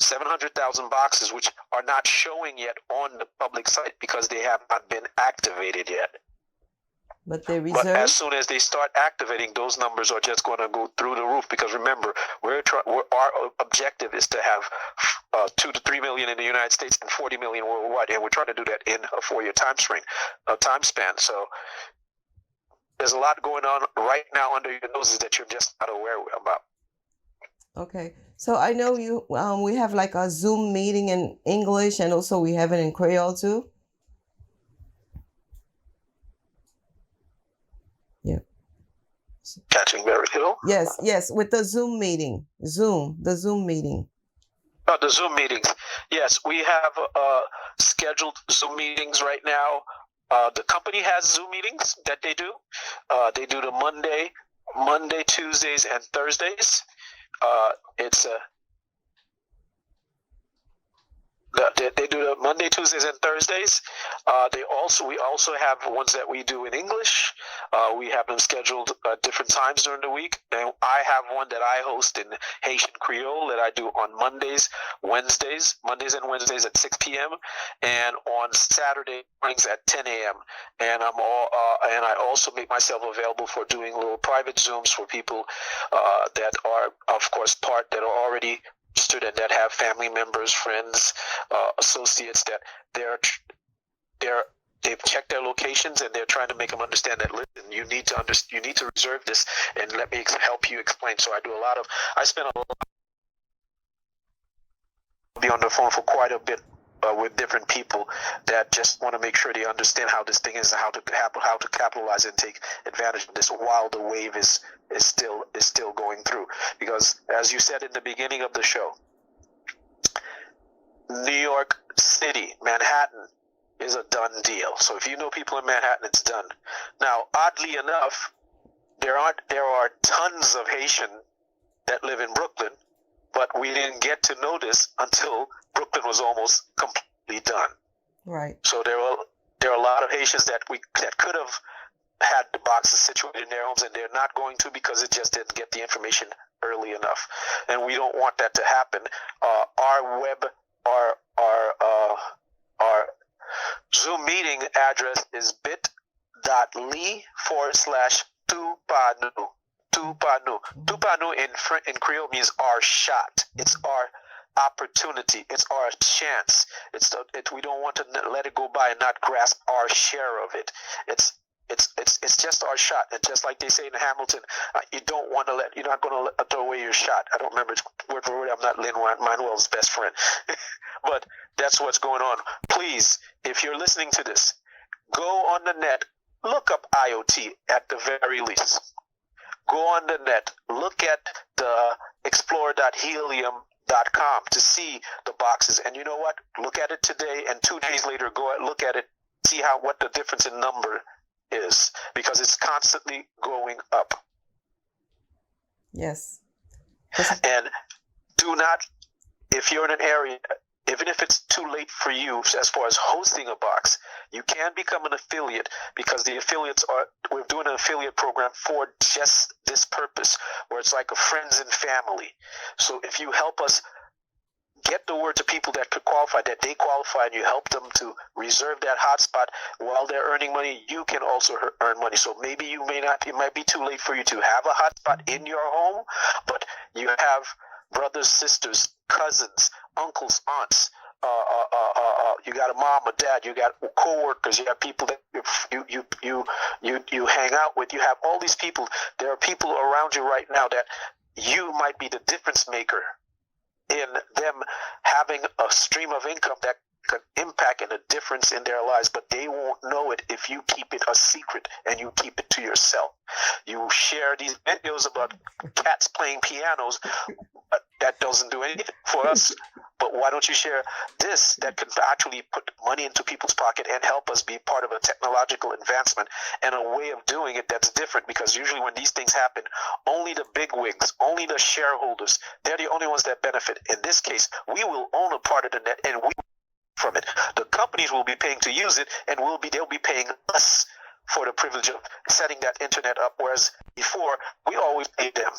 700,000 boxes, which are not showing yet on the public site because they have not been activated yet. But they reserve. But as soon as they start activating, those numbers are just going to go through the roof. Because remember, our objective is to have 2 to 3 million in the United States and 40 million worldwide, and we're trying to do that in a 4-year time span. So there's a lot going on right now under your noses that you're just not aware about. Okay, so I know you. We have like a Zoom meeting in English, and also we have it in Creole too. Yeah. Catching very little. Yes, with the Zoom meeting. The Zoom meeting. The Zoom meetings. Yes, we have scheduled Zoom meetings right now. The company has Zoom meetings that they do. They do the Monday, Tuesdays, and Thursdays. They do the Monday, Tuesdays, and Thursdays. We also have ones that we do in English. We have them scheduled at different times during the week. And I have one that I host in Haitian Creole that I do on Mondays and Wednesdays at 6 p.m. and on Saturday mornings at 10 a.m. And I also make myself available for doing little private Zooms for people that are, of course, that are already student that have family members, friends, associates that they've checked their locations and they're trying to make them understand that, listen, you need to reserve this, and let me help you explain. So I spend a lot be on the phone for quite a bit with different people that just want to make sure they understand how this thing is and how to capitalize and take advantage of this while the wave is still going through. Because as you said in the beginning of the show, New York City, Manhattan is a done deal. So if you know people in Manhattan, it's done. Now, oddly enough, there are tons of Haitian that live in Brooklyn, but we didn't get to notice until Brooklyn was almost completely done. Right. So there are a lot of Haitians that could have had the boxes situated in their homes, and they're not going to because it just didn't get the information early enough, and we don't want that to happen. Our Zoom meeting address is bit.ly/Tupanu. Tupanu. Tupanu in Creole means our shot. It's our opportunity. It's our chance. We don't want to let it go by and not grasp our share of it. It's just our shot. And just like they say in Hamilton, you're not going to throw away your shot. I don't remember word for word. I'm not Lin-Manuel's best friend. But that's what's going on. Please, if you're listening to this, go on the net, look up IoT at the very least. Go on the net, look at the explore.helium.com to see the boxes. And you know what? Look at it today, and 2 days later, go and look at it, see what the difference in number is, because it's constantly going up. Yes. And do not, if you're in an area, even if it's too late for you as far as hosting a box, you can become an affiliate, because we're doing an affiliate program for just this purpose, where it's like a friends and family. So if you help us get the word to people that could qualify, that they qualify, and you help them to reserve that hotspot while they're earning money, you can also earn money. So maybe it might be too late for you to have a hotspot in your home, but you have brothers, sisters, cousins, uncles, aunts, you got a mom, a dad, you got co-workers, you have people that you hang out with, you have all these people. There are people around you right now that you might be the difference maker in them having a stream of income that could impact and a difference in their lives, but they won't know it if you keep it a secret and you keep it to yourself. You share these videos about cats playing pianos, but that doesn't do anything for us. But why don't you share this that can actually put money into people's pocket and help us be part of a technological advancement and a way of doing it that's different? Because usually when these things happen, only the big wigs, only the shareholders, they're the only ones that benefit. In this case, we will own a part of the net, and we from it. The companies will be paying to use it, and they'll be paying us for the privilege of setting that internet up, whereas before we always paid them.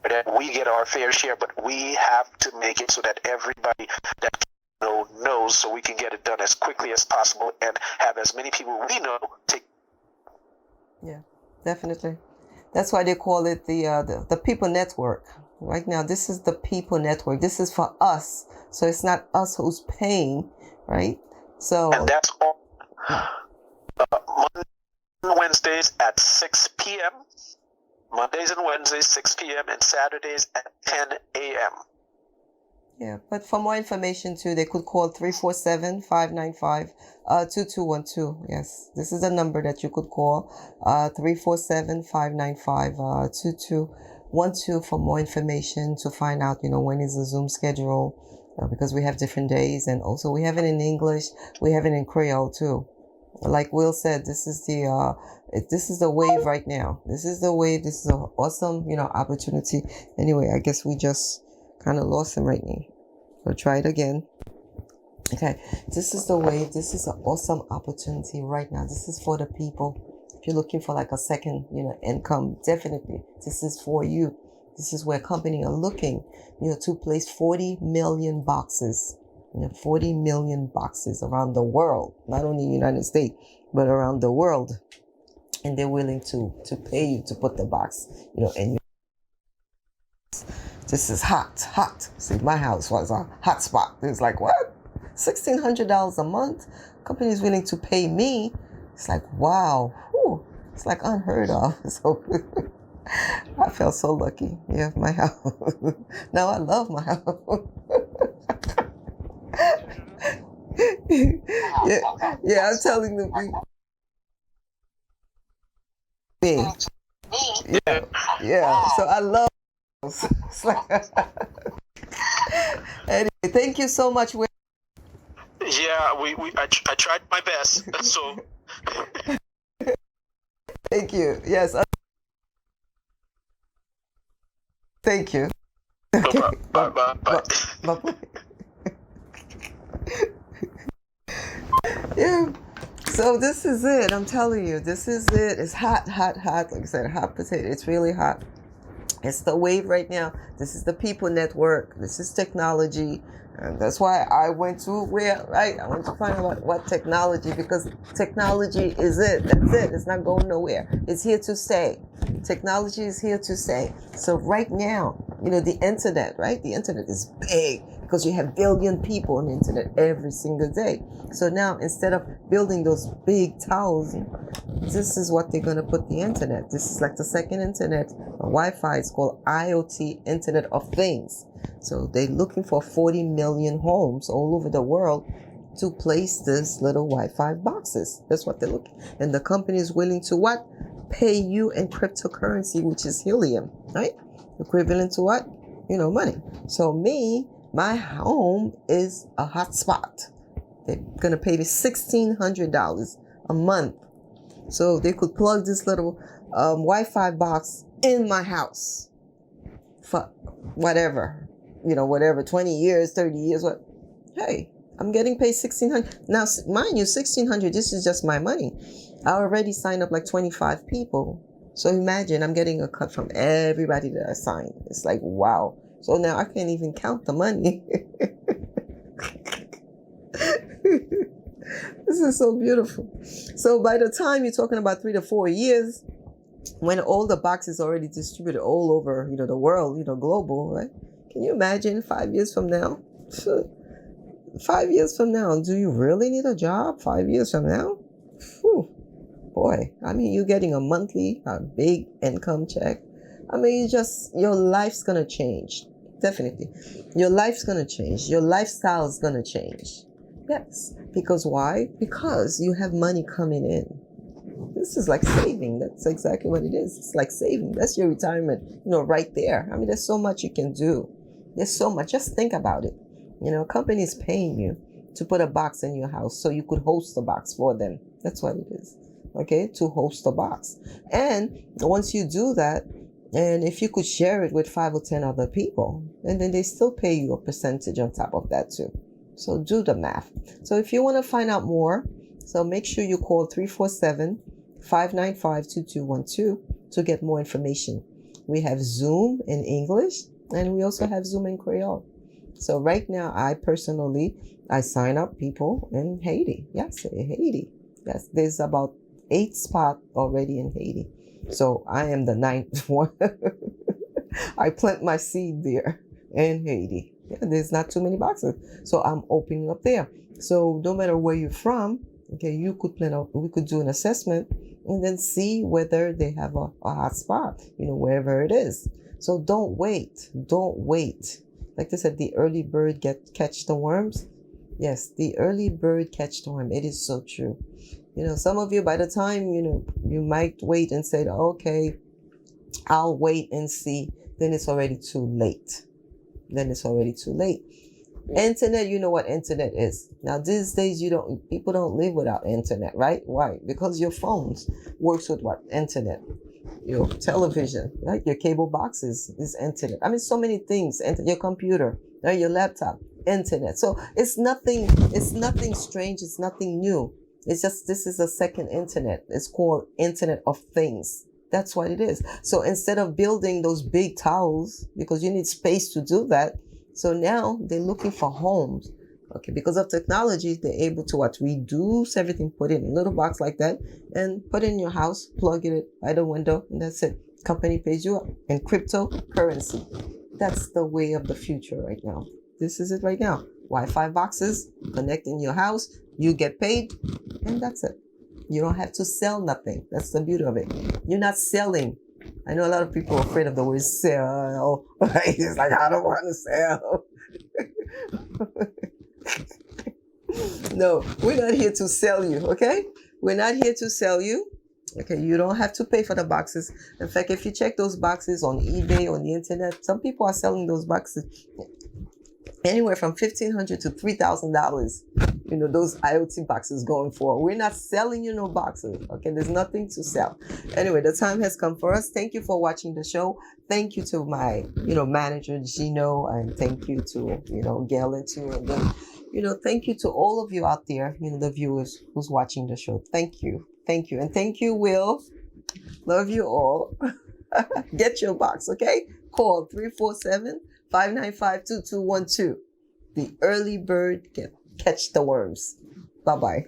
That we get our fair share, but we have to make it so that everybody that knows, so we can get it done as quickly as possible and have as many people we know take. Yeah, definitely. That's why they call it the People Network. Right now, this is the People Network. This is for us. So it's not us who's paying, right? So and that's all. Wednesdays at 6 p.m. Mondays and Wednesdays, 6 p.m. and Saturdays at 10 a.m. Yeah, but for more information too, they could call 347-595-2212. Yes, this is the number that you could call, 347-595-2212 for more information, to find out, when is the Zoom schedule, because we have different days, and also we have it in English, we have it in Creole too. Like Will said, this is the wave right now. This is the wave. This is an awesome, opportunity. Anyway, I guess we just kind of lost him right now. So try it again. Okay, this is the wave. This is an awesome opportunity right now. This is for the people. If you're looking for like a second, income, definitely this is for you. This is where companies are looking, to place 40 million boxes. 40 million boxes around the world, not only in the United States, but around the world. And they're willing to pay you to put the box, in your. This is hot. See, my house was a hot spot. It's like, what? $1,600 a month? Company's willing to pay me. It's like, wow. Whew. It's like unheard of. So I felt so lucky. Yeah, my house. Now I love my house. yeah, I'm telling the people. Yeah. So I love. It's like, anyway, thank you so much. Yeah, I tried my best. So thank you. Yes. Thank you. No problem. Bye, bye, bye. Bye. Yeah. So this is it. I'm telling you, this is it. It's hot, hot, hot. Like I said, hot potato. It's really hot. It's the wave right now. This is the people network. This is technology. And that's why I went to where, right? I went to find out what technology, because technology is it. That's it. It's not going nowhere. It's here to stay. Technology is here to stay. So right now, the internet, right? The internet is big because you have billion people on the internet every single day. So now, instead of building those big towers, this is what they're going to put the internet. This is like the second internet, Wi-Fi. It's called IoT, Internet of Things. So they're looking for 40 million homes all over the world to place this little Wi-Fi boxes. That's what they're looking. And the company is willing to what? Pay you in cryptocurrency, which is helium, right? Equivalent to what? Money. So my home is a hot spot. They're going to pay me $1,600 a month. So they could plug this little Wi-Fi box in my house for whatever, 20 years, 30 years. What? Hey, I'm getting paid $1,600. Now, mind you, $1,600, this is just my money. I already signed up like 25 people. So imagine I'm getting a cut from everybody that I signed. It's like, wow. So now I can't even count the money. This is so beautiful. So by the time you're talking about 3 to 4 years, when all the boxes are already distributed all over, the world, global, right? Can you imagine 5 years from now? 5 years from now, do you really need a job 5 years from now? Whew, boy, you're getting a monthly, a big income check. Your life's going to change. Definitely. Your life's going to change. Your lifestyle is going to change. Yes. Because why? Because you have money coming in. This is like saving. That's exactly what it is. It's like saving. That's your retirement, right there. There's so much you can do. There's so much. Just think about it. A company is paying you to put a box in your house so you could host the box for them. That's what it is. Okay? To host the box. And once you do that, and if you could share it with 5 or 10 other people, and then they still pay you a percentage on top of that too. So do the math. So if you want to find out more, so make sure you call 347-595-2212 to get more information. We have Zoom in English, and we also have Zoom in Creole. So right now, I sign up people in Haiti. Yes, Haiti. Yes, there's about 8 spots already in Haiti. So I am the 9th one. I plant my seed there in Haiti. Yeah, there's not too many boxes. So I'm opening up there. So no matter where you're from, okay, we could do an assessment and then see whether they have a hot spot, wherever it is. So don't wait. Don't wait. Like they said, the early bird catch the worms. Yes, the early bird catch the worm. It is so true. Some of you, by the time, you might wait and say, okay, I'll wait and see. Then it's already too late. Internet, you know what internet is. Now, these days, people don't live without internet, right? Why? Because your phones works with what? Internet. Your television, right? Your cable boxes is internet. So many things. Your computer, right? Your laptop, internet. So it's nothing strange. It's nothing new. It's just, this is a second internet. It's called Internet of Things. That's what it is. So instead of building those big towers, because you need space to do that, so now they're looking for homes. Okay, because of technology, they're able to reduce everything, put it in a little box like that, and put it in your house, plug it by the window, and that's it. Company pays you up in cryptocurrency. That's the way of the future right now. This is it right now. Wi-Fi boxes, connect in your house, you get paid, and that's it. You don't have to sell nothing. That's the beauty of it. You're not selling. I know a lot of people are afraid of the word sell. It's like, I don't want to sell. No, we're not here to sell you, okay? We're not here to sell you. Okay, you don't have to pay for the boxes. In fact, if you check those boxes on eBay, on the internet, some people are selling those boxes anywhere from $1,500 to $3,000. Those IoT boxes going for. We're not selling you no boxes. Okay, there's nothing to sell. Anyway, the time has come for us. Thank you for watching the show. Thank you to my, manager Gino, and thank you to, Gail too, and then, thank you to all of you out there, the viewers who's watching the show. Thank you, and thank you, Will. Love you all. Get your box, okay? Call 347-595-2212. The early bird can catch the worms. Bye-bye.